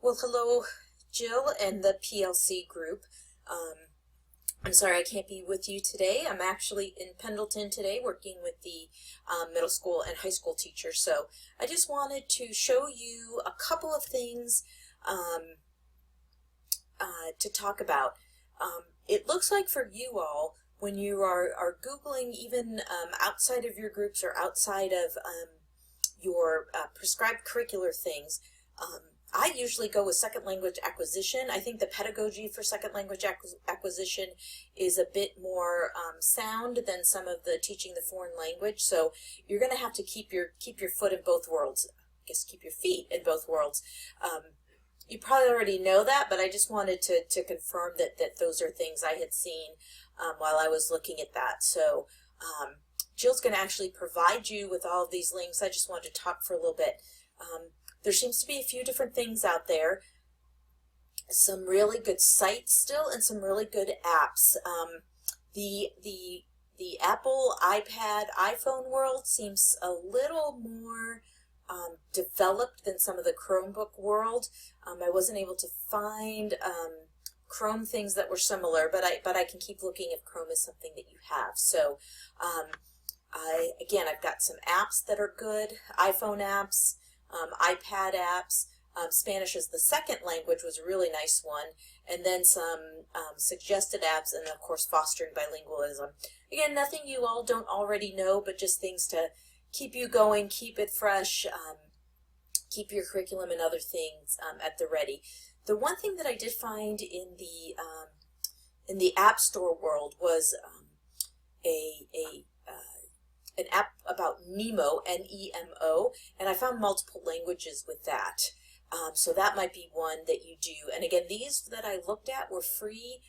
Well, hello, Jill and the PLC group. I'm sorry I can't be with you today. I'm actually in Pendleton today working with the middle school and high school teachers. So I just wanted to show you a couple of things to talk about. It looks like for you all, when you are Googling even outside of your groups or outside of your prescribed curricular things, I usually go with second language acquisition. I think the pedagogy for second language acquisition is a bit more sound than some of the teaching the foreign language. So you're going to have to keep your foot in both worlds. I guess keep your feet in both worlds. You probably already know that, but I just wanted to confirm that those are things I had seen while I was looking at that. So Jill's going to actually provide you with all of these links. I just wanted to talk for a little bit. There seems to be a few different things out there, some really good sites still, and some really good apps. The Apple, iPad, iPhone world seems a little more developed than some of the Chromebook world. I wasn't able to find Chrome things that were similar, but I can keep looking if Chrome is something that you have. So I've got some apps that are good, iPhone apps, iPad apps. Spanish as the second language was a really nice one, and then some suggested apps, and of course fostering bilingualism. Again, nothing you all don't already know, but just things to keep you going, keep it fresh, keep your curriculum and other things at the ready. The one thing that I did find in the App Store world was an app about Nemo, N-E-M-O, and I found multiple languages with that. So that might be one that you do. And again, these that I looked at were free,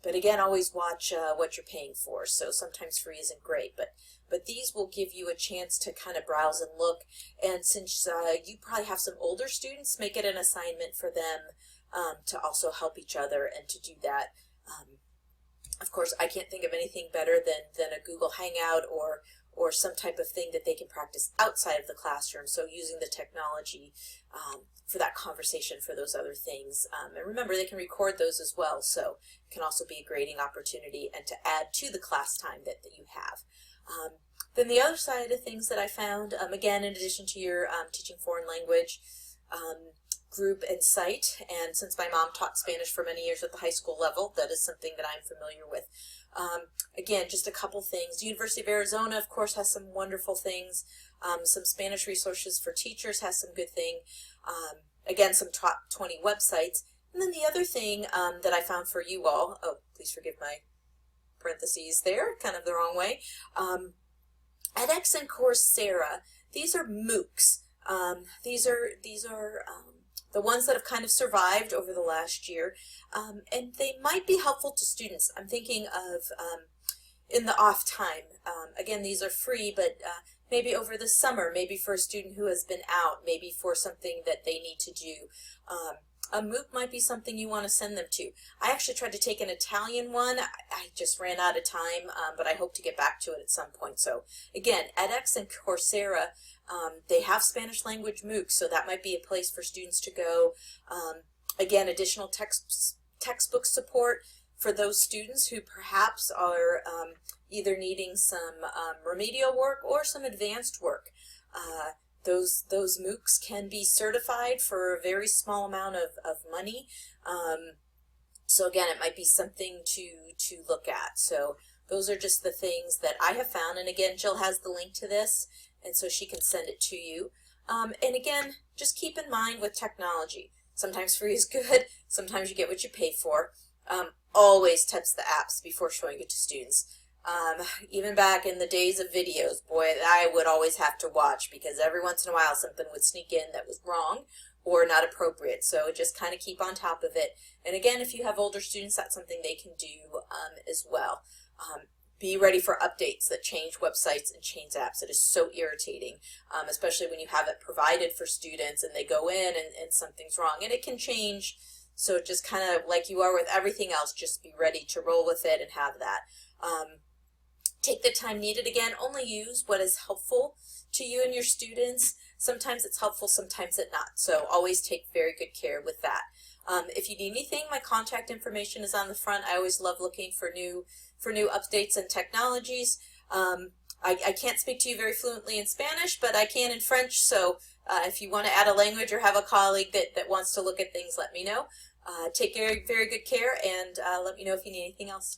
but again, always watch what you're paying for. So sometimes free isn't great, but these will give you a chance to kind of browse and look. And since you probably have some older students, make it an assignment for them to also help each other and to do that. Of course, I can't think of anything better than a Google Hangout or some type of thing that they can practice outside of the classroom. So using the technology for that conversation for those other things. And remember, they can record those as well, so it can also be a grading opportunity and to add to the class time that you have. Then the other side of things that I found, again, in addition to your teaching foreign language group and site, and since my mom taught Spanish for many years at the high school level, that is something that I'm familiar with. Again, just a couple things. The University of Arizona, of course, has some wonderful things. Some Spanish resources for teachers has some good thing. Again, some top 20 websites. And then the other thing that I found for you all, oh, please forgive my parentheses there, kind of the wrong way. edX and Coursera, these are MOOCs. These are the ones that have kind of survived over the last year, and they might be helpful to students. I'm thinking of in the off time. Again, these are free, but maybe over the summer, maybe for a student who has been out, maybe for something that they need to do. A MOOC might be something you want to send them to. I actually tried to take an Italian one. I just ran out of time, but I hope to get back to it at some point. So again, edX and Coursera, they have Spanish language MOOCs, so that might be a place for students to go. Again, additional textbook support for those students who perhaps are either needing some remedial work or some advanced work. Those MOOCs can be certified for a very small amount of money. So again, it might be something to look at. So those are just the things that I have found. And again, Jill has the link to this, and so she can send it to you. And again, just keep in mind with technology, sometimes free is good, sometimes you get what you pay for. Always test the apps before showing it to students. Even back in the days of videos, boy, I would always have to watch because every once in a while something would sneak in that was wrong or not appropriate. So just kind of keep on top of it. And again, if you have older students, that's something they can do as well. Be ready for updates that change websites and change apps. It is so irritating, especially when you have it provided for students and they go in and something's wrong. And it can change, so just kind of like you are with everything else, just be ready to roll with it and have that. Take the time needed. Again, only use what is helpful to you and your students. Sometimes it's helpful, sometimes it's not. So always take very good care with that. If you need anything, my contact information is on the front. I always love looking for new updates and technologies. I can't speak to you very fluently in Spanish, but I can in French, so if you want to add a language or have a colleague that wants to look at things, let me know. Take very good care, and let me know if you need anything else.